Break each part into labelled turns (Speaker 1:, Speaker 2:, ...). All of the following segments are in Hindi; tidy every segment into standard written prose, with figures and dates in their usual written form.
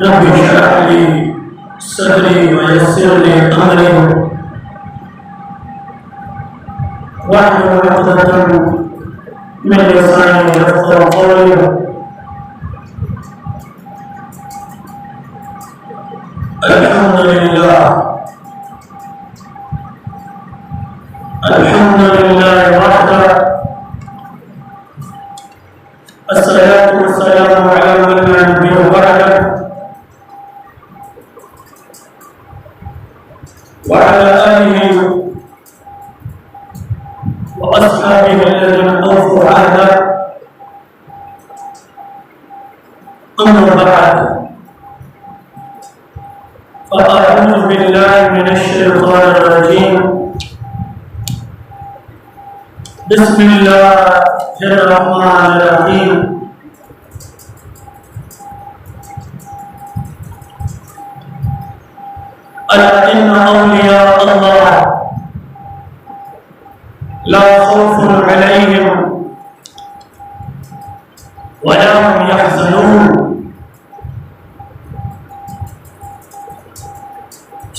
Speaker 1: रब्बि इश्रह ली सदरी वयस्सिर ली अमरी वाहलुल उक़दतम मिन लिसानी यफ़क़हू क़ौली। अल्हम्दुलिल्लाह वहदह अस्सलातु वस्सलामु अला मन ला नबिय्य बअदह व अला आलिहि व अस्हाबिहि अल्लज़ीना औफ़ू अहदा। अम्मा बअद फ़अऊज़ु बिल्लाहि मिनश शैतानिर रजीम। बिस्मिल्लाहिर्रहमानिर्रहीम। अला इन्ना औलिया अल्लाह ला खौफुन अलैहिम व ला हुम यहज़नून।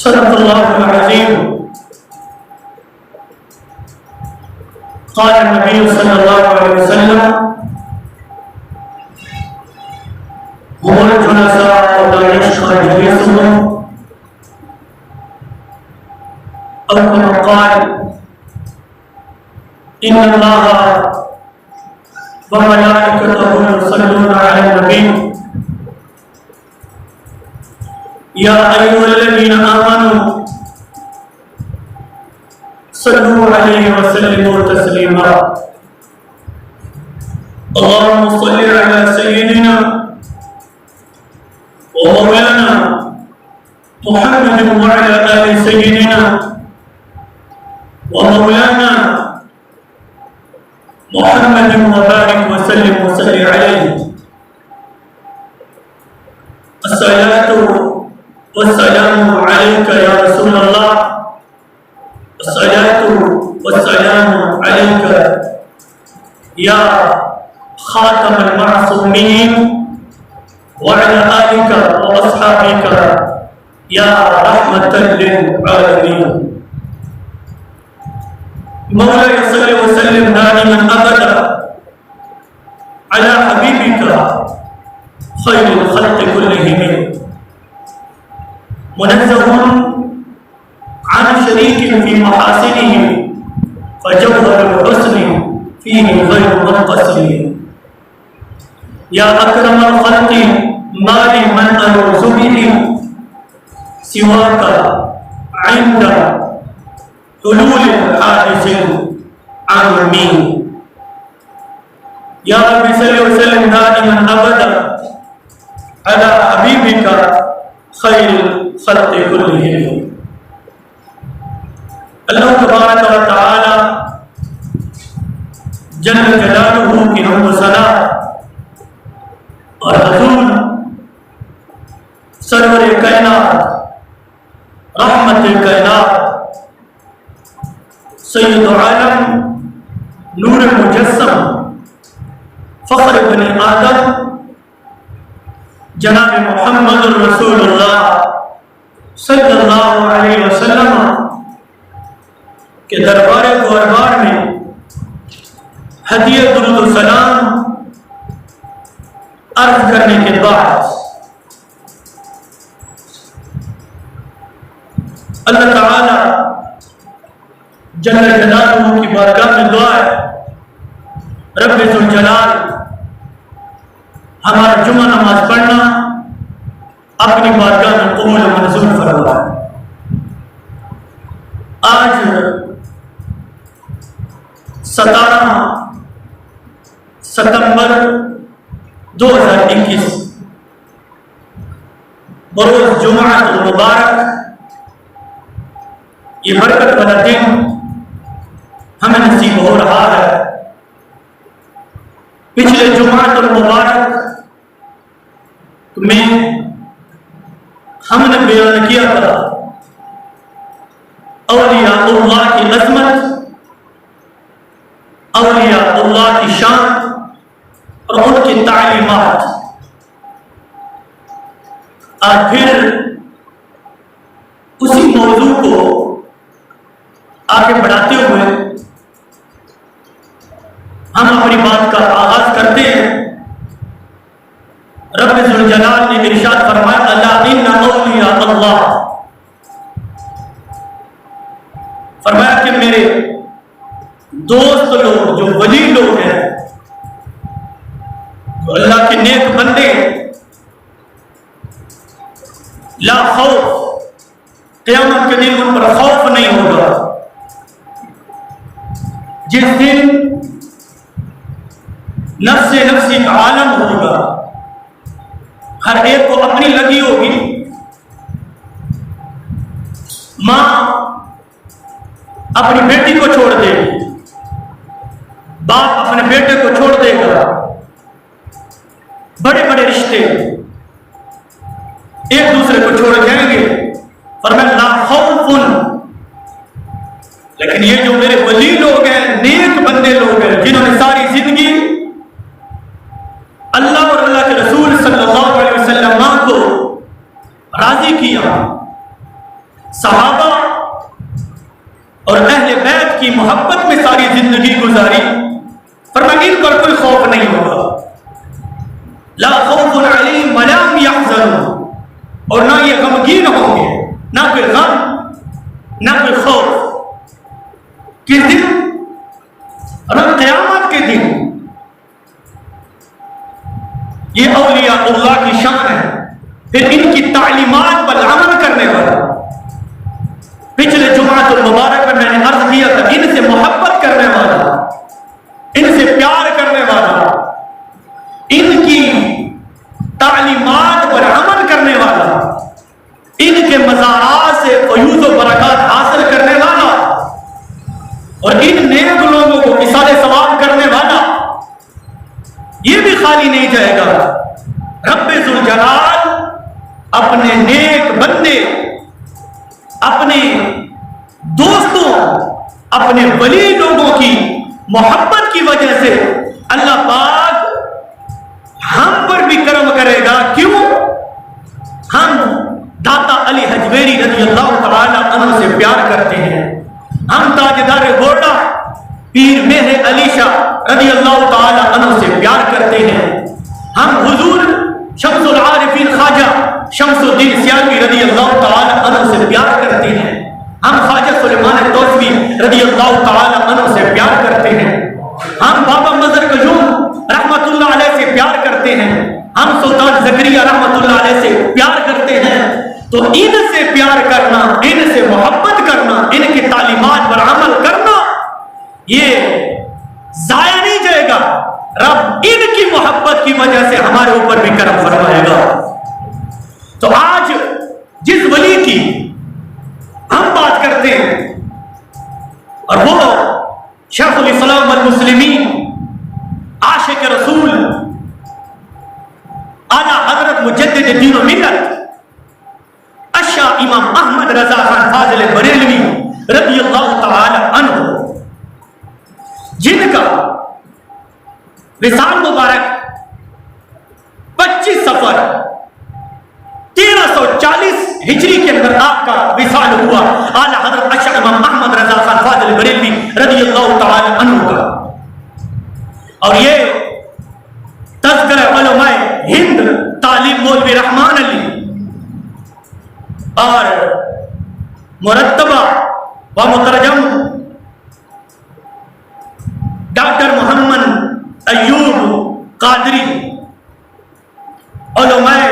Speaker 1: सदक़ल्लाहुल अज़ीम। क़ाल नबी सल्लल्लाहु अलैहि वसल्लम हुमुल जुलसाउ ला यश्क़ा जलीसुहुम औ कमा क़ाल इन्नल्लाह व मलाइकतहु युसल्लूना अलन नबी या अय्युहल्लज़ीना आमनू सल्लू अलैहि व सल्लिमू तस्लीमा। अल्लाहुम्मा सल्लि अला सय्यिदिना व मौलाना मुहम्मद व अला आलि सय्यिदिना व मौलाना मुहम्मद व बारिक व सल्लिम व सल्लि अलैहि। अस्सलातु वस्सलामु अलैका या रसूलल्लाह अस्सलातु वस्सलामु अलैका या खातमल मासूमीन व अला आलिका व अस्हाबिका या रहमतल लिल आलमीन। मौला सल्लि व सल्लिम दाइमन अबदा अला हबीबिका खैरिल खल्क़ि कुल्लिहिम मुनज़्ज़हुन अन शरीकिन फी महासिनिही फजौहरुल हुस्नि फीही गैरु मुनक़सिम। या अकरमल खल्क़ि माली मन अरूज़ु बिही सिवाका इंदा हुलूलिल हादिसिल आमीन। या रब्बि सल्लि व सल्लिम दाइमन अबदा अला हबीबिका खैरिल खल्क़ि कुल्लिहिम। अल्लाह तबारक व तआला जल्ल जलालुहु की हम्द सना और हुजूर सरवर कायनात रहमतुल कायनात सय्यद आलम नूर मुजस्सम फ़ख्र बनी आदम जनाब मुहम्मद रसूलुल्लाह सल्लल्लाहु अलैहि वसल्लम के दरबार दरबार में हदिया दुरूद सलाम अर्ज करने के बाद अल्लाह ताला जल्ल जलालुहु की बारगाह में दुआ है, रब्बे ज़ुल जलाल हमारा जुमा नमाज पढ़ना अपनी बारगाह में कबूल मंजूर फरमा। आज 17 सितंबर 2021 बरोज़ जुमाअतुल मुबारक, ये बरकत वाला दिन हमें नसीब हो रहा है। पिछले जुमाअतुल मुबारक में हमने बयान किया था औलियाउल्लाह की अज़मत, औलियाउल्लाह की शान और उनकी तालीमात। आज फिर उसी मौजू को आगे बढ़ाते हुए हम अपनी बात का आगाज करते हैं। रब्बे ज़ुल जलाल ने इरशाद फरमाया, अला इन्ना औलिया अल्लाह, फरमाया कि मेरे दोस्त लोग, जो वली लोग हैं, जो अल्लाह के नेक बंदे, ला खौफ, क़यामत के दिन उन पर खौफ नहीं होगा। जिस दिन नफ्से नफ्सी का आलम होगा, हर एक को अपनी लगी होगी। मां अपनी बेटी को छोड़ देगी, बाप अपने बेटे को छोड़ देगा, बड़े बड़े रिश्ते एक दूसरे को छोड़ जाएंगे। पर मैं ला खौफुन, लेकिन ये जो मेरे वली लोग हैं, नेक बंदे लोग हैं, जिन्होंने सारी जिंदगी अल्लाह और अल्लाह के रसूल सल्लल्लाहु अलैहि वसल्लम को राजी किया, सहाबा और अहले बैत की मोहब्बत में सारी जिंदगी गुजारी, पर मैं इन पर कोई खौफ नहीं होगा। ला खौफुन अलैहिम वला हुम यहज़नून, और ना ये गमगीन होंगे, ना कोई गम, ना कोई खौफ। किस दिन? क़यामत के दिन। ये औलिया अल्लाह की शान है। फिर इनकी तालीमात पर अमल करने वाला, पिछले जुमातुल मुबारक में मैंने अर्ज किया था, इनसे मोहब्बत करने वाला, इनसे प्यार करने वाला, इनकी तालीमात पर अमल करने वाला, इनके मज़ारात से फयूज़ व बरकत हासिल करने वाला और इन नेक लोगों को इसाले सवाब करने वाला, ये भी खाली नहीं जाएगा। रब्बे ज़ुल जलाल अपने नेक बंदे, अपने दोस्तों, अपने वली लोगों की मोहब्बत की वजह से अल्लाह पाक हम पर भी करम करेगा। क्यों? हम दाता अली हजवेरी रज़ी अल्लाह तआला अन्हु से प्यार करते हैं, हम ताजदार गोड़ा पीर मेहर अली शाह रज़ी अल्लाह तआला अन्हु से प्यार करते हैं, हम हुजूर शम्सुल आरिफीन ख्वाजा शम्सुद्दीन सियालवी रज़ी अल्लाह तआला अन्हु से प्यार करते हैं, हम ख्वाजा सुलेमान तौसवी रज़ी अल्लाह तआला अन्हु से प्यार करते हैं, हम बाबा मज़र कयूम रहमतुल्लाह अलैह से प्यार करते हैं, हम सुल्तान ज़करिया रहमतुल्लाह अलैह से प्यार करते हैं। तो इनसे प्यार करना, इनसे मोहब्बत करना, इनकी तालीमात पर अमल करना, ये जाया नहीं जाएगा। रब इनकी मोहब्बत की वजह से हमारे ऊपर भी करम फरमाएगा। तो आज जिस वली की हम बात करते हैं, और वो शेखुल इस्लाम वल मुस्लिमीन, आशिक रसूल, आला हजरत मुजद्दिद दीन व मिल्लत अशा इमाम अहमद रजा खान फाजिल बरेलवी रज़ी अल्लाह तआला अन्हु, जिनका विसाल मुबारक 25 सफर 1340 हिजरी के अंदर आपका विसाल हुआ। आला हजरत अशा इमाम अहमद रजा खान फाजिल बरेलवी रज़ी अल्लाह तआला अन्हु का। और ये तज़किरा उलमाए हिंद तालीम मौलवी रहमान अली और मुरत्तबा व मुतरजम डॉक्टर मोहम्मद अय्यूब कादरी उलमाए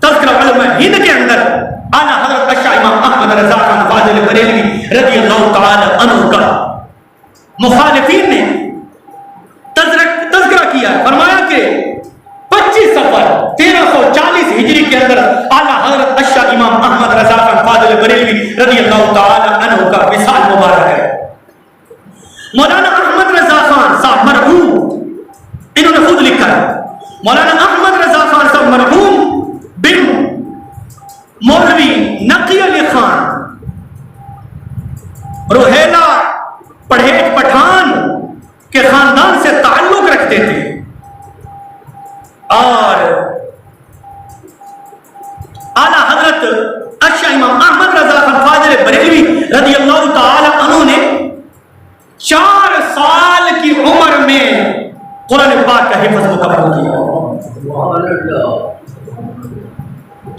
Speaker 1: तज़किरा उलमाए हिंद के अंदर आला हज़रत अशा इमाम अहमद रज़ा खान फाजिल बरेलवी रज़ी अल्लाह तआला अन्हु का मुखालिफीन ने तज़किरा किया, फरमाया कि 25 सफर 1340 हिजरी के अंदर आला हज़रत अशा इमाम अहमद रज़ा खान फाजिल बरेलवी रज़ी अल्लाह तआला अन्हु का विसाल मुबारक है। मौलाना अहमद रज़ा खान साहब मरहूम, इन्होंने खुद लिखा है, मौलाना अहमद रज़ा खान साहब मरहूम बिन मौलवी नकी अली खान रोहेला पढ़ेज पठान के खानदान से ताल्लुक रखते थे और आला हजरत अशा इमाम अहमद रजा खान फाजिल बरेलवी रज़ी अल्लाह ताला अन्हु ने 4 साल की उम्र में कुरान पाक का हिफ्ज़ मुकम्मल किया।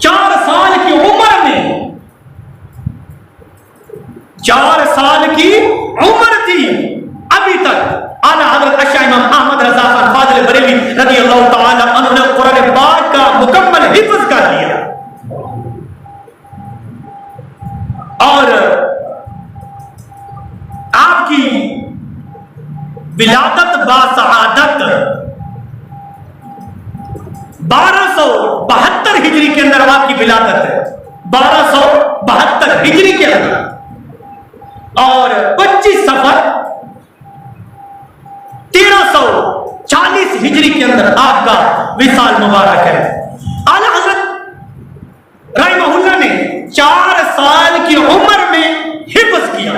Speaker 1: 4 साल की उम्र में, 4 साल की उम्र थी अभी तक आला हज़रत अशा इमाम अहमद रज़ा खान फाजिल बरेलवी रज़ी अल्लाह ताला अन्हु ने कुरान पाक का मुकम्मल हिफ्ज़ कर लिया। और आपकी विलादत बासआदत 1272 हिजरी के अंदर आपकी विलादत है, 1272 हिजरी के अंदर, और 25 सफर 1340 हिजरी के अंदर आपका विसाल मुबारक है। आला हज़रत रहमहुल्लाह ने 4 साल की उम्र में हिफ्ज़ किया।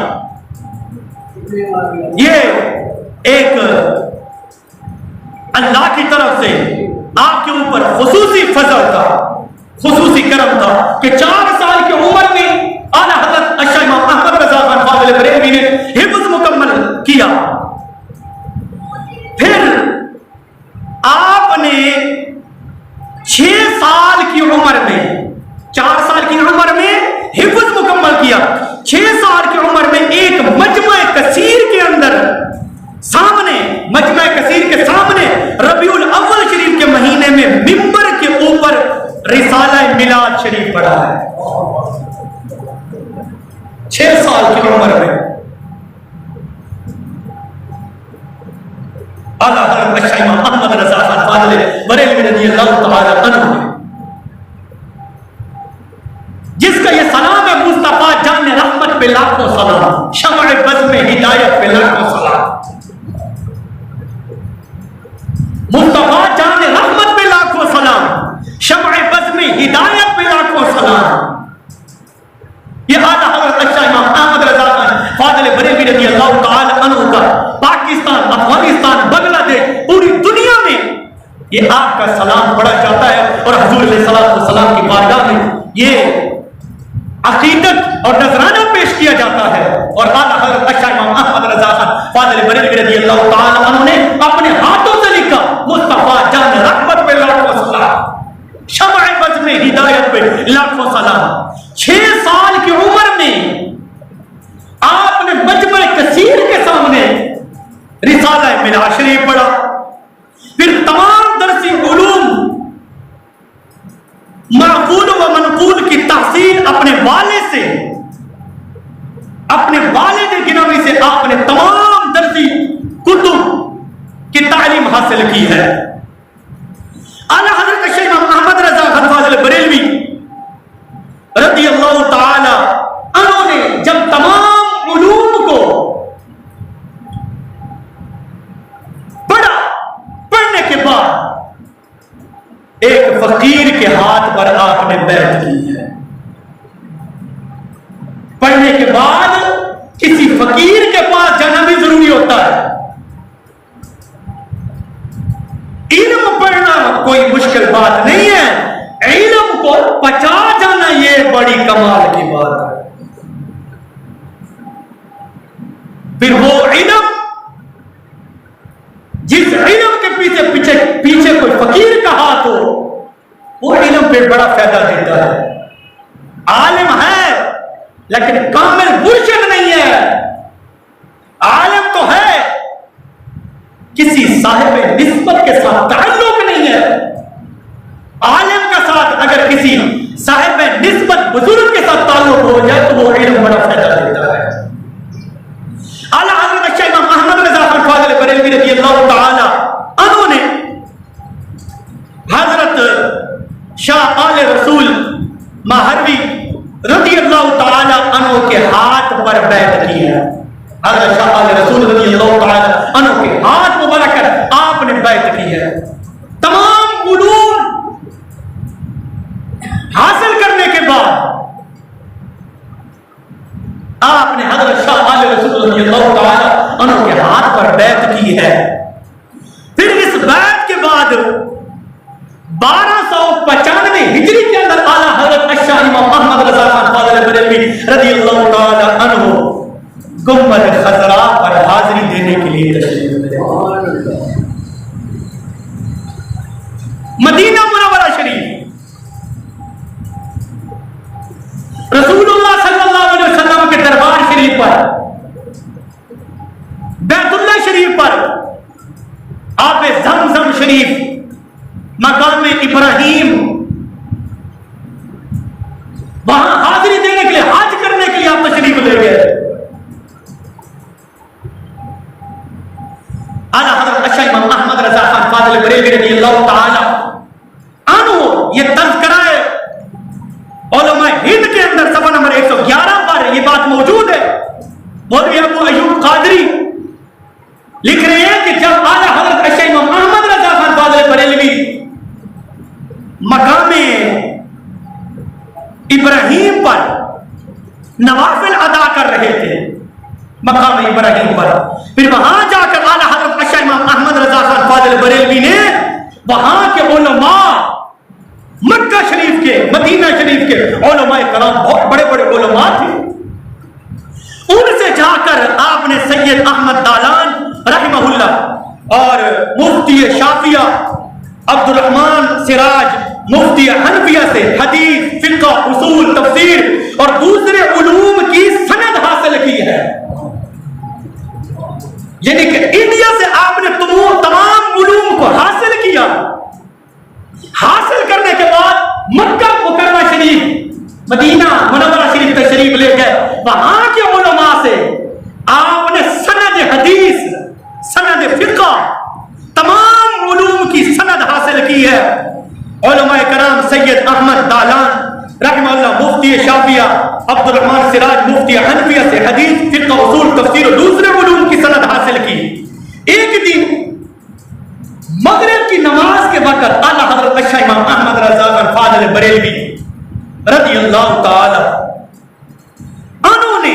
Speaker 1: ये एक अल्लाह की तरफ से आपके ऊपर खुसूसी फजल था, खुसूसी करम था कि 4 साल की उम्र में आला हज़रत अशा इमाम अहमद रज़ा खान फाजिल बरेलवी ने हिफ्ज़ मुकम्मल किया। फिर आपने 6 साल की उम्र में, 4 साल की उम्र में हिफ्ज़ मुकम्मल किया, 6 साल की उम्र में एक मजमा कसीर के अंदर सामने, मजमा कसीर के सामने रबीउल अव्वल शरीफ के महीने में मिंबर के ऊपर रिसाला मिलाद शरीफ पढ़ा है। 6 साल की उम्र में आला हज़रत अशा इमाम अहमद रज़ा खान फाजिल बरेलवी रज़ी अल्लाह ताला अन्हु ने, जिसका ये सलाम है मुस्तफा जान रहमत पे लाखों सलाम, शमअ बज़्म में हिदायत पे लाखों सलाम, मुस्तफा जान रहमत पे लाखों सलाम, शमअ बज़्म में हिदायत पे लाखों सलाम। ये आला हज़रत अशा इमाम अहमद रज़ा खान फाजिल बरेलवी रज़ी अल्लाह ताला अन्हु का पाकिस्तान, अफगानिस्तान, बांग्लादेश, पूरी दुनिया में ये आपका सलाम पढ़ा जाता है और हुजूर सल्लल्लाहु अलैहि वसल्लम की बारगाह में ये अकीदत और नजराना पेश किया जाता है। और आला हज़रत अशा इमाम अहमद रज़ा खान फाजिल बरेलवी रज़ी अल्लाह ताला अन्हु ने अपने हाथों से लिखा, मुस्तफा जान रहमत पे लाखों सलाम, शमअ बज़्म में हिदायत पे लाखों सलाम। 6 साल की उम्र में आपने मजमा कसीर के सामने रिसाला मिलाद शरीफ पढ़ा। फिर तमाम दरसी उलूम, माक़ूल व मनक़ूल की तहसील अपने वाले से, अपने वालिद गिनावी से आपने तमाम दरसी कुतुब की तालीम हासिल की है। आला हज़रत अशा इमाम अहमद रज़ा खान फाजिल बरेलवी रज़ी अल्लाह ताला अन्हु ने जब तमाम उलूम को पढ़ा, पढ़ने के बाद एक फकीर के हाथ पर आपने बैत की है। पढ़ने के बाद किसी फकीर के पास जाना भी जरूरी होता है। इल्म पढ़ना कोई मुश्किल बात नहीं है, इल्म को पचा जाना ये बड़ी कमाल की बात है। फिर वो इल्म, जिस इल्म के पीछे पीछे पीछे कोई फकीर का हाथ हो, वो इल्म पे बड़ा फायदा देता है। आलिम है लेकिन कामिल मुर्शिद नहीं है। आलिम तो है, किसी साहिब निस्बत के साथ ताल्लुक नहीं है। आलिम के साथ अगर किसी साहिब निस्बत बुजुर्ग के साथ ताल्लुक हो जाए तो वो इल्म बड़ा फायदा देता है। आला हज़रत अशा इमाम अहमद रज़ा खान फाजिल बरेलवी रज़ी अल्लाह ताला अन्हु ने हज़रत शाह आले रसूल महरवी रज़ी अल्लाह ताला अन्हु के हाथ पर बैत की है। हज़रत शाह आले रसूल रज़ी अल्लाह ताला अन्हु के हाथ मुबारक कर आपने बैत की है। तमाम उलूम हासिल करने के बाद आपने हज़रत शाह आले रसूल रज़ी अल्लाह ताला अन्हु के हाथ पर बैत की है। फिर इस बैत के बाद 1295 हिजरी के अंदर आला हज़रत इमाम अहमद रजा खान फाज़िल बरेलवी रज़ियल्लाहु ताला अन्हु गुंबद खज़रा पर हाजिरी देने के लिए तशरीफ लाए। मदीना मुनव्वरा शरीफ रसूलुल्लाह सल्लल्लाहु अलैहि वसल्लम के दरबार शरीफ पर, बैतुल्लाह शरीफ पर, आबे ज़मज़म शरीफ, मकाम इब्राहिम, वहां हाजिरी देने के लिए, हज करने के लिए आप तशरीफ ले गए। आला हज़रत अशा इमाम अहमद रज़ा खान फाज़िल बरेलवी रज़ियल्लाहु ताला अन्हु ये तज़किरा है उलमा हिंद के अंदर सफ़ा नंबर 111 पर ये बात मौजूद है। मौलवी अबू अय्यूब क़ादरी लिख रहे हैं कि जब आला हज़रत अशा इमाम अहमद रज़ा खान फाज़िल बरेलवी मकामे इब्राहिम पर नवाफिल अदा कर रहे थे, मकाम इब्राहिम पर, फिर वहां जाकर आला हज़रत अशा इमाम अहमद रज़ा खान फाज़िल बरेलवी ने वहां के उलमा, मक्का शरीफ के, मदीना शरीफ के उलमा कराम, बहुत बड़े बड़े उलमा थे, उनसे जाकर आपने सैयद अहमद दालान रहमहुल्लाह और मुफ्ती शाफिया अब्दुल रहमान सिराज मुफ्ती हनफिया से हदीस, फिक़्ह, उसूल, तफसीर और दूसरे उलूम की सनद हासिल की है। यानी कि इंडिया से आपने तमाम उलूम को हासिल किया। हासिल करने के बाद मक्का मुकर्रमा शरीफ, मदीना मुनव्वरा शरीफ तशरीफ ले गए। वहां के उलमा से आपने सनद हदीस, सनद फिक़्ह, तमाम उलूम की सनद हासिल की है। उलमा कराम सैयद अहमद दालान रहमतुल्लाह मुफ्ती शाफिया अब्दुल रहमान सिराज मुफ्ती हनफिया से हदीस, फिक़्ह, उसूल, तफसीर और दूसरे उलूम की सनद हासिल की। एक दिन मगरिब की नमाज के वक्त आला हज़रत अशा इमाम अहमद रज़ा खान फाज़िल बरेलवी रज़ियल्लाहु ताला अन्हु ने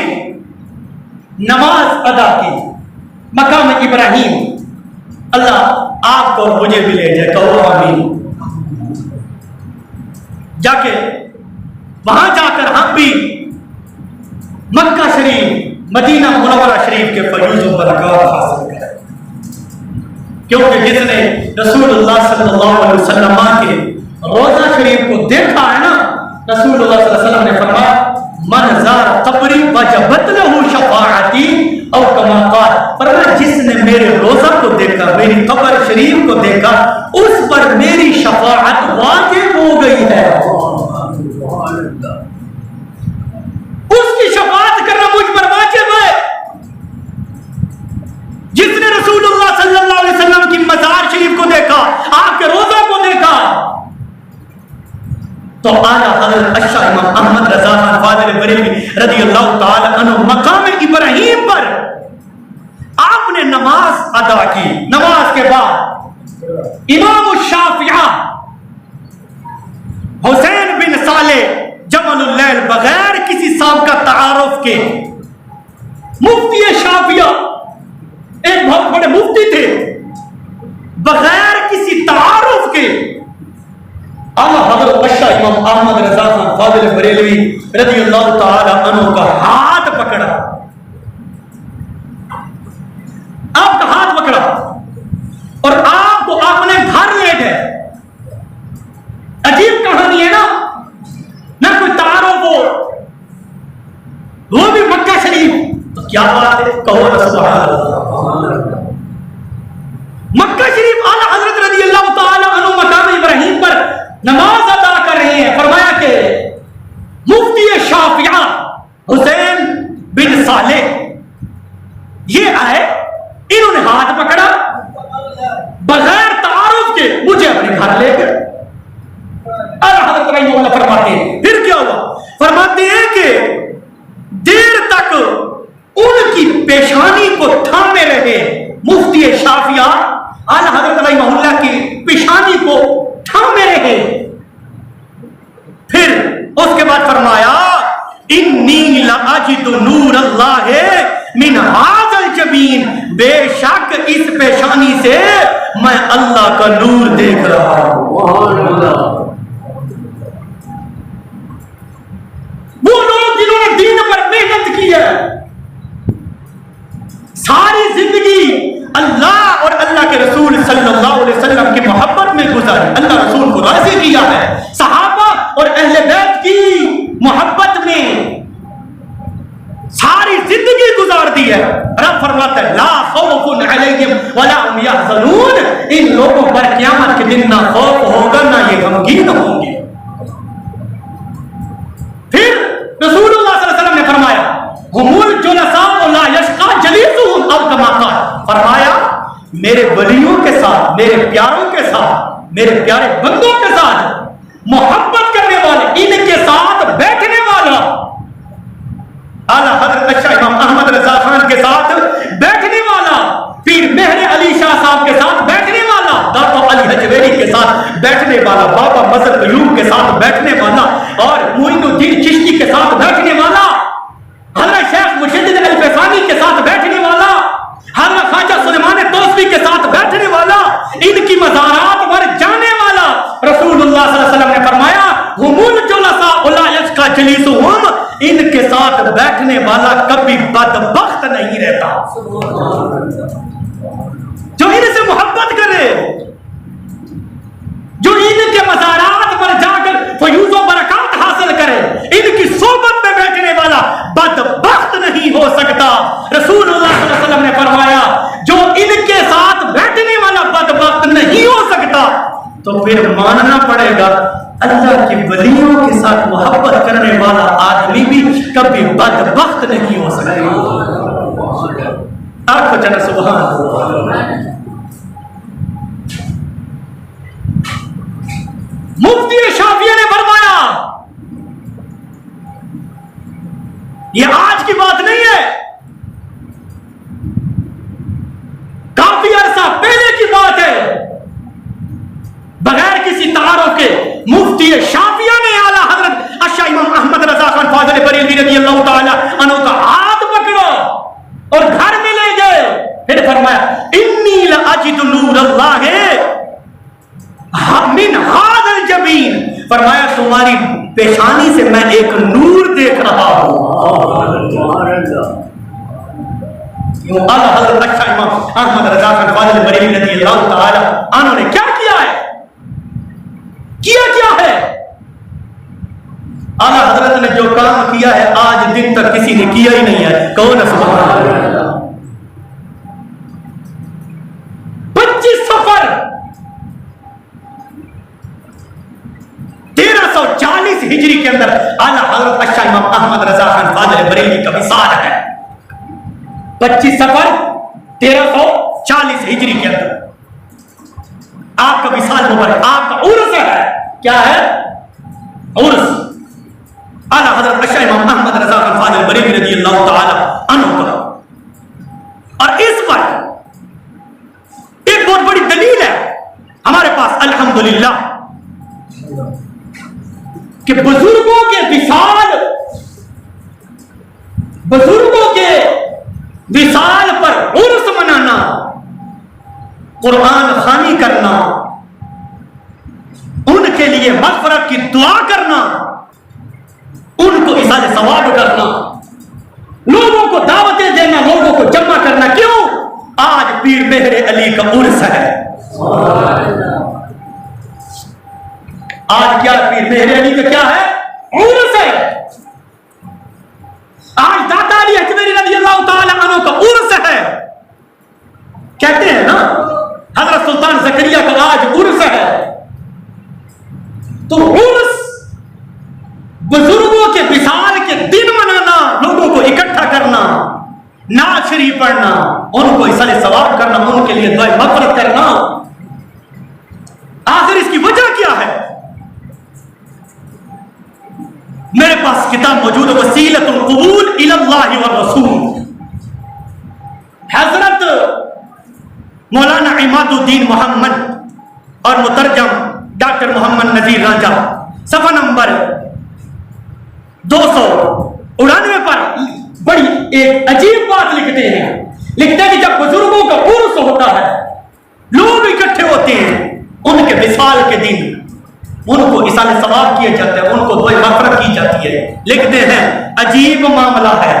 Speaker 1: नमाज अदा की मकाम इब्राहिम। अल्लाह आपको और मुझे भी ले जाए, कहो आमीन। जाके वहां जाकर हम भी मक्का शरीफ, मदीना मुनव्वरा शरीफ के फयूज़ और बरकत हासिल करें, क्योंकि जिसने रसूलुल्लाह सल्लल्लाहु अलैहि वसल्लम के रोजा शरीफ को देखा है ना, रसूलुल्लाह सल्लल्लाहु अलैहि वसल्लम ने फरमाया मन ज़ारा क़ब्री वजबत लहू शफ़ाअती औ कमा क़ाल, फरमाया जिसने मेरे रोजा को देखा, मेरी कब्र शरीफ को देखा, उस पर मेरी शफ़ाअत वाजिब हो गई है। उसकी शफ़ाअत करना मुझ पर वाजिब है। जिसने रसूलुल्लाह सल्लल्लाहु अलैहि वसल्लम की मज़ार शरीफ को देखा, आपके रोजा को देखा, तो आला हज़रत अशा इमाम अहमद रज़ा खान फाज़िल बरेलवी रज़ियल्लाहु ताला अन्हु मकाम इब्राहिम पर आपने नमाज अदा की। नमाज के बाद इमाम शाफिया हुसैन बिन साले जमलुल लैल बगैर किसी साबिक़ा तारुफ के, मुफ्ती शाफिया एक बहुत बड़े मुफ्ती थे, बगैर किसी तारुफ के आला हज़रत अशा इमाम अहमद रज़ा खान फाज़िल बरेलवी रज़ियल्लाहु ताला अन्हु का हाथ पकड़ा, आपका हाथ पकड़ा और आपको अपने घर ले गए। अजीब कहानी है ना, ना कोई तारुफ हो, वो भी मक्का शरीफ, तो क्या बात है, कहो ना सुभान अल्लाह। मक्का शरीफ आला हज़रत रज़ियल्लाहु ताला अन्हु मकाम इब्राहिम पर नमाज अदा कर रहे हैं। फरमाया कि मुफ्ती शाफिया हुसैन बिन साले ये आए, इन्होंने हाथ पकड़ा, बगैर तारुफ के मुझे अपने घर ले गए। फरमाते हैं फिर क्या हुआ, फरमाते हैं कि देर तक उनकी पेशानी को थामे रहे मुफ्ती शाफिया, आला हज़रत रहमहुल्लाह की पेशानी को थामे रहे। फिर उसके बाद फरमाया इन्नी लअजिदु नूरल्लाह मिन हाज़ल जबीन, बेशक इस पेशानी से मैं अल्लाह का नूर देख रहा हूं। है, सारी जिंदगी अल्लाह और अल्लाह के रसूल सल्लल्लाहु अलैहि वसल्लम की मोहब्बत में गुजारी, अल्लाह रसूल को राजी किया है, सहाबा और अहले बैत की मोहब्बत में सारी जिंदगी गुजार दी है। रब फरमाता है ला खौफुन अलैहिम वला हुम यहज़नून, इन लोगों पर क़यामत के दिन ना खौफ होगा ना ये गमगीन होंगे। फिर रसूलुल्लाह सल्लल्लाहु अलैहि वसल्लम ने फरमाया हुमुल जुलसा ला यशका जलीसुहुम अब कमा क़ाल, फरमाया मेरे वलियों के साथ, मेरे प्यारों के साथ, मेरे प्यारे बंदों के साथ मोहब्बत करने वाले, इनके साथ बैठने वाला, आला हजरत शाह इमाम अहमद रजा खान के साथ बैठने वाला, पीर मेहर अली शाह साहब के साथ बैठने वाला, दाता अली हजवेरी के साथ बैठने वाला, बाबा मजहर अयूब के साथ बैठने वाला और मोइनुद्दीन चिश्ती के साथ बैठने वाला, हजरत शेख मुजद्दिद अल-फैसानी के साथ बैठने वाला, हजरत ख्वाजा सुलेमान तौसवी के साथ बैठने वाला, इनकी मज़ारात पर जाने वाला, रसूलुल्लाह सल्लल्लाहु अलैहि वसल्लम ने फरमाया हुमुल जुलसा ला यशका जलीसुहुम, इनके साथ बैठने वाला कभी बदबख्त नहीं रहता। जो इनसे मोहब्बत करे, जो इनके मज़ारात पर जाकर फयूज़ व बरकत हासिल करे, इनकी सोबत में बैठने वाला बदबख्त नहीं हो सकता। रसूलुल्लाह सल्लल्लाहु अलैहि वसल्लम ने फरमाया जो इनके साथ बैठने वाला बदबख्त नहीं हो सकता, तो फिर मानना पड़ेगा अल्लाह के वलियों के साथ मोहब्बत करने वाला आदमी भी कभी बदबख्त नहीं हो सकता। आपको चला सुभान अल्लाह। मुफ्ती शाफिया ने फरमाया, यह आज की बात नहीं है, काफी अरसा पहले की बात है, बगैर किसी तारुफ के मुफ्ती शाफिया ने आला हजरत अशा इमाम अहमद रजा खान फाज़िल बरेलवी रज़ियल्लाहु ताला अन्हु का हाथ पकड़ो और घर में ले गए। फिर फरमाया इन्नी लअजिदु नूरल्लाह मिन हाज़िल जबीन, फरमाया तुम्हारी पेशानी से मैं एक नूर देख रहा हूं। आला हजरत अशा इमाम अहमद रजा खान फाज़िल बरेलवी रज़ियल्लाहु ताला अन्हु ने क्या किया है, क्या है? आला हजरत ने जो काम किया है आज दिन तक किसी ने किया ही नहीं है। कौन है? सुभान अल्लाह। 25 सफर 1340 हिजरी के अंदर आला हजरत अशा इमाम अहमद रजा खान फाज़िल बरेलवी का विसाल है। 25 सफर 1340 हिजरी के अंदर आपका विसाल मुबारक, आपका उर्स है। क्या है? उर्स। आला हजरत अशा इमाम अहमद रजा खान फाज़िल बरेलवी रज़ियल्लाहु ताला अन्हु का। और इस पर एक बहुत बड़ी दलील है हमारे पास अल्हम्दुलिल्लाह कि बुजुर्गों के विसाल पर उर्स मनाना, कुरान खानी करना, उनके लिए मग़फ़िरत की दुआ करना, उनको इसाले सवाब करना, लोगों को दावतें देना, लोगों को जमा करना। क्यों? आज पीर मेहर अली का उर्स है। आज क्या पीर मेहर अली का क्या है? उर्स है। आज दाता अली हजवेरी रज़ियल्लाहु ताला अन्हु का उर्स है। कहते हैं ना हज़रत सुल्तान ज़करिया का आज उर्स है। तो उर्स बुजुर्गों के विसाल के दिन मनाना, लोगों को इकट्ठा करना, नात शरीफ पढ़ना, उनको इसाले सवाब करना, उनके लिए दुआ मग़फ़िरत करना, आखिर इसकी वजह क्या है? मेरे पास किताब मौजूद है वसीलतुल क़ुबूल इलल्लाहि व रसूल, हजरत मौलाना इमादुद्दीन मोहम्मद और मुतरजम डॉक्टर मोहम्मद नजीर राजा, सफा नंबर 299 पर बड़ी एक अजीब बात लिखते हैं। लिखते हैं कि जब बुजुर्गों का उर्स होता है, लोग इकट्ठे होते हैं, उनके विसाल के दिन उनको इसाले सवाब किए जाते हैं, उनको दुआ मग़फ़िरत की जाती है। लिखते हैं अजीब मामला है,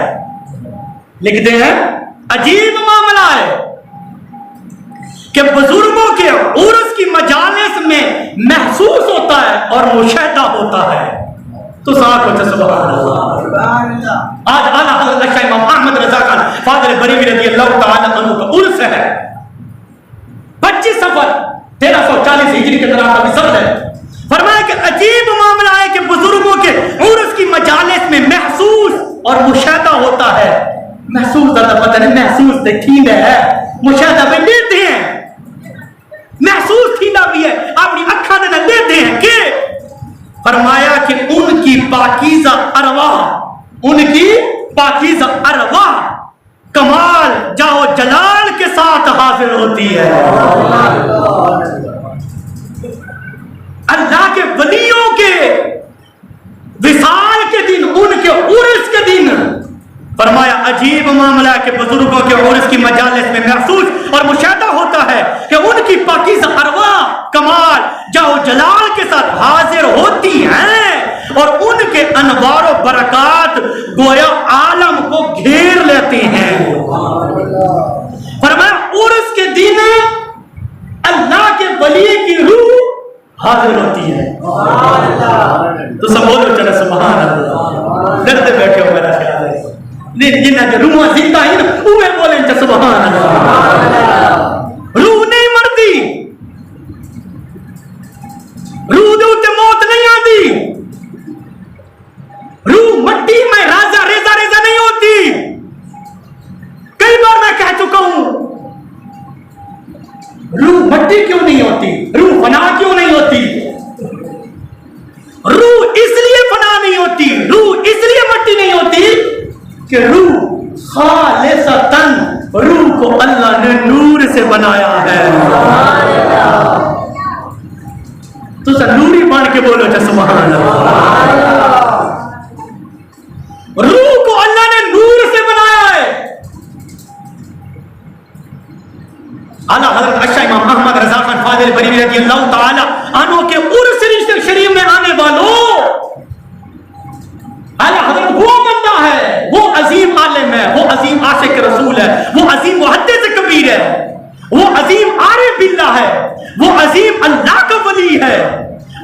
Speaker 1: लिखते हैं अजीब मामला है कि बुजुर्गों के उर्स की मजालिस में महसूस होता है और मुशाहिदा होता है। तो साथ हो सुभान अल्लाह। आज आला हज़रत शाह इमाम अहमद रज़ा खान फादर बरेलवी रज़ियल्लाहु तआला अन्हु का उर्स है। 25 सफर 1340 हिजरी के दौरान का विसर्ज है। फरमाया कि अजीब मामला है कि बुजुर्गों के उर्स की मजालिस में महसूस और मुशाहिदा होता है। महसूस ज्यादा पता नहीं, महसूस देखी है, मुशाहिदा में लेते हैं, महसूस थीदा भी है, अपनी अखा ने लेते हैं कि फरमाया कि उनकी पाकीज़ा अरवाह, उनकी पाकीज़ा अरवाह कमाल जाओ जलाल के साथ हाजिर होती है। अल्लाह के वलियों के विसाल के दिन, उनके उर्स के दिन फरमाया अजीब मामला के बुजुर्गों के उर्स की मजालिस में महसूस और मुशाहिदा होता है कि उनकी पाकीज़ा अरवाह कमाल जाओ जलाल के साथ हाजिर होती हैं और उनके अनवार और बरकात गोया आलम को घेर लेते हैं। फरमाया उर्स के दिन अल्लाह के वली की रूह हाजिर होती है। तो सब बोलो चलो सुभान अल्लाह। डरते बैठे हो मेरा ख्याल है, जिन्ना जो रूह जिंदा है ना उहे बोले तो सुभान अल्लाह। रूह नहीं मरती, रूह दे उत्ते मौत नहीं आती, रूह मट्टी में राजा रेजा रेजा नहीं होती। कई बार मैं कह चुका हूं रूह मट्टी क्यों नहीं होती, रूह फना क्यों नहीं होती। रूह इसलिए फना नहीं होती, रूह इसलिए मट्टी नहीं होती कि रूह खालिसतन, रूह को अल्लाह ने नूर से बनाया है। तो सर नूरी बन के बोलो तो सुभान अल्लाह। रूह को अल्लाह ने नूर से बनाया है। आला हज़रत शाह इमाम अहमद रज़ा खान फादिल बरेलवी रज़ियल्लाहु तआला अन्हु के उर्स शरीफ में आने वालों, आला हज़रत वो बंदा है, वो अजीम आलिम है, वो अजीम आशिक रसूल है, वो अजीम मुहद्दिस कबीर है, वो अजीम आरिफ बिल्लाह है, वो अजीम अल्लाह का वली है,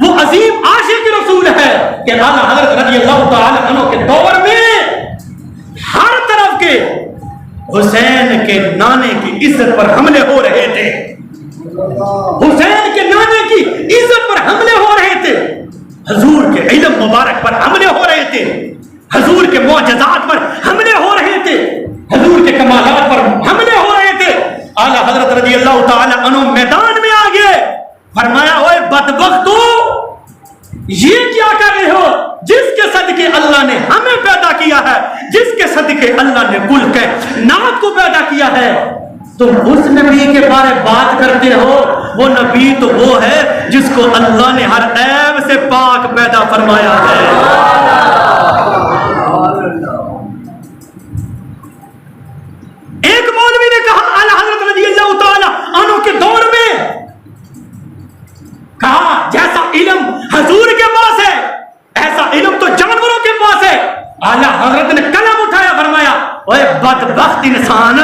Speaker 1: वो अजीम आशिक रसूल है कि आला हज़रत रज़ियल्लाहु तआला अन्हु के दौर में हर तरफ के हुसैन के नाने की इज्जत पर हमले हो रहे थे, हुसैन के नाने की इज्जत पर हमले हो रहे थे, हजूर के इल्म मुबारक पर हमले हो रहे थे, हजूर के मौजज़ात पर हमले हो रहे थे, हजूर के कमालात पर हमले हो रहे थे। आला हज़रत रज़ियल्लाहु तआला अन्हु मैदान में आ गए। फरमाया ओए बदबख्तो, ये क्या कर रहे हो जिसके सदके अल्लाह ने हमें पैदा किया है, जिसके सदके अल्लाह ने कुल के नात को पैदा किया है, तुम उस नबी के बारे में बात करते हो। वो नबी तो वो है जिसको अल्लाह ने हर ऐब से पाक पैदा फरमाया है। एक मौलवी ने कहा आला हज़रत रज़ियल्लाहु तआला अन्हु के दौर में, कहा जैसा इल्म हजूर के पास है ऐसा इल्म तो जानवरों के पास है। आला हज़रत ने कलम उठाया, फरमाया ओए बदबख्त इंसान,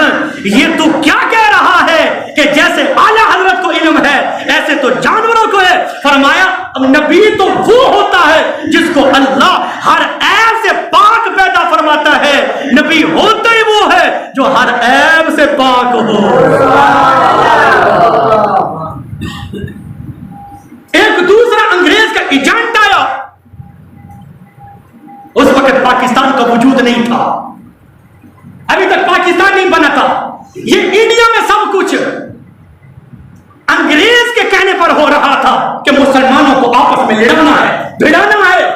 Speaker 1: ये तू क्या कह रहा है कि जैसे आला हज़रत को इल्म है ऐसे तो जानवरों को है। फरमाया नबी तो वो होता है जिसको अल्लाह हर ऐब से पाक पैदा फरमाता है, नबी होता ही वो है जो हर ऐब से पाक हो। एक दूसरा अंग्रेज का एजेंट आया, उस वक्त पाकिस्तान का वजूद नहीं था, अभी तक पाकिस्तान नहीं बना था, ये इंडिया में सब कुछ अंग्रेज के कहने पर हो रहा था कि मुसलमानों को आपस में लड़ाना है, भिड़ाना है।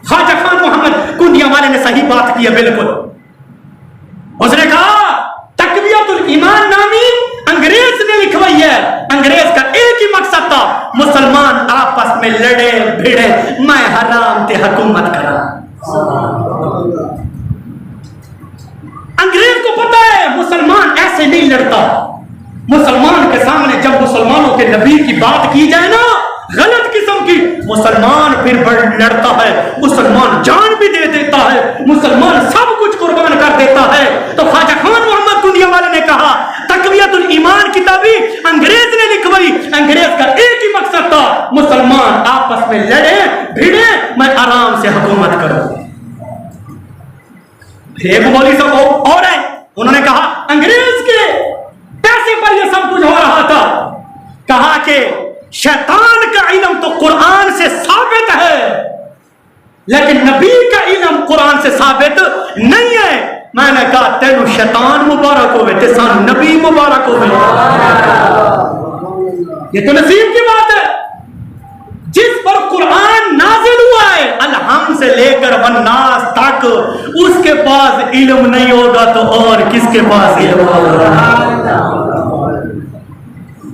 Speaker 1: ख्वाजा खान मोहम्मद कुंडिया वाले ने सही बात की है, बिल्कुल। उसने कहा तकवियतुल ईमान नामी अंग्रेज ने लिखवाई है, अंग्रेज का एक ही मकसद था मुसलमान आपस में लड़े भिड़े, मैं हराम ते हुकूमत करा। अंग्रेज को पता है मुसलमान ऐसे नहीं लड़ता, मुसलमान के सामने जब मुसलमानों के नबी की बात की जाए ना गलत किस्म की, मुसलमान फिर लड़ता है, मुसलमान जान भी दे देता है, मुसलमान सब कुछ का एक ही मकसद था, मुसलमान आपस में लड़े भिड़े, मैं आराम से हुकूमत करूं। एक मौलवी साहब और है, उन्होंने कहा अंग्रेज के पैसे पर यह सब कुछ हो रहा था। कहा कि शैतान का इल्म तो कुरान से साबित है, लेकिन नबी का इल्म कुरान से साबित नहीं है। मैंने कहा तेनू शैतान मुबारक होवे ते सानू नबी मुबारक होवे। ये तो नसीब की बात है। जिस पर कुरान नाजिल हुआ है अलहम से लेकर वन्नास तक, उसके पास इल्म नहीं होगा तो और किसके पास इल्म होगा?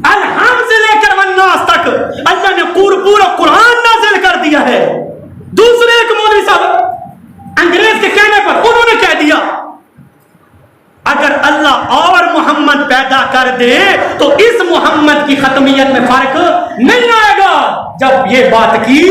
Speaker 1: अलहम से लेकर वन्नास तक अल्लाह ने पूरा कुरान नाजिल कर दिया है। दूसरे एक मौलवी साहब अंग्रेज के कहने पर उन्होंने कह दिया अगर अल्लाह और मोहम्मद पैदा कर दे तो इस मोहम्मद की खत्मियत में फर्क नहीं आएगा। जब ये बात की,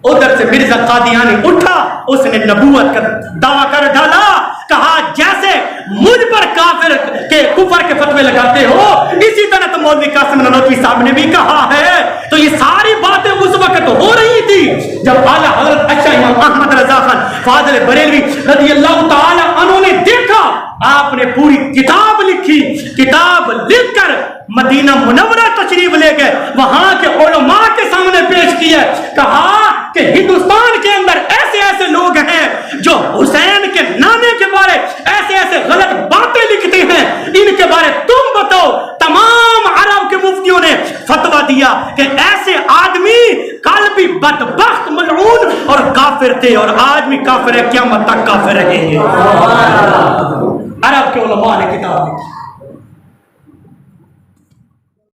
Speaker 1: उधर से मिर्जा कादियानी उठा, उसने नबूवत का दावा कर डाला। कहा जैसे मुझ पर काफिर के कुफर के फतवे लगाते हो, इसी तरह तो मौलवी कासिम ननौतवी साहब ने भी कहा है। तो ये सारी बातें उस वक्त हो रही थी जब आला हजरत अच्छा इमाम अहमद रजा खान फाजिल बरेलवी रज़ियल्लाहु ताला अन्हु ने देखा आपने पूरी किताब लिखी, किताब लिखकर मदीना मुनव्वरा तशरीफ ले गए, वहां के उलमा के सामने पेश किया। कहा कि हिंदुस्तान के अंदर ऐसे ऐसे लोग हैं जो हुसैन के नाने के बारे ऐसे ऐसे गलत बातें लिखते हैं, इनके बारे तुम बताओ। तमाम अरब के मुफ्तियों ने फतवा दिया कि ऐसे आदमी कल भी बदबख्त मलऊन और काफिर थे और आज भी काफिर है, क़यामत तक काफिर रहेंगे। अरब के उलमा ने किताब लिखी।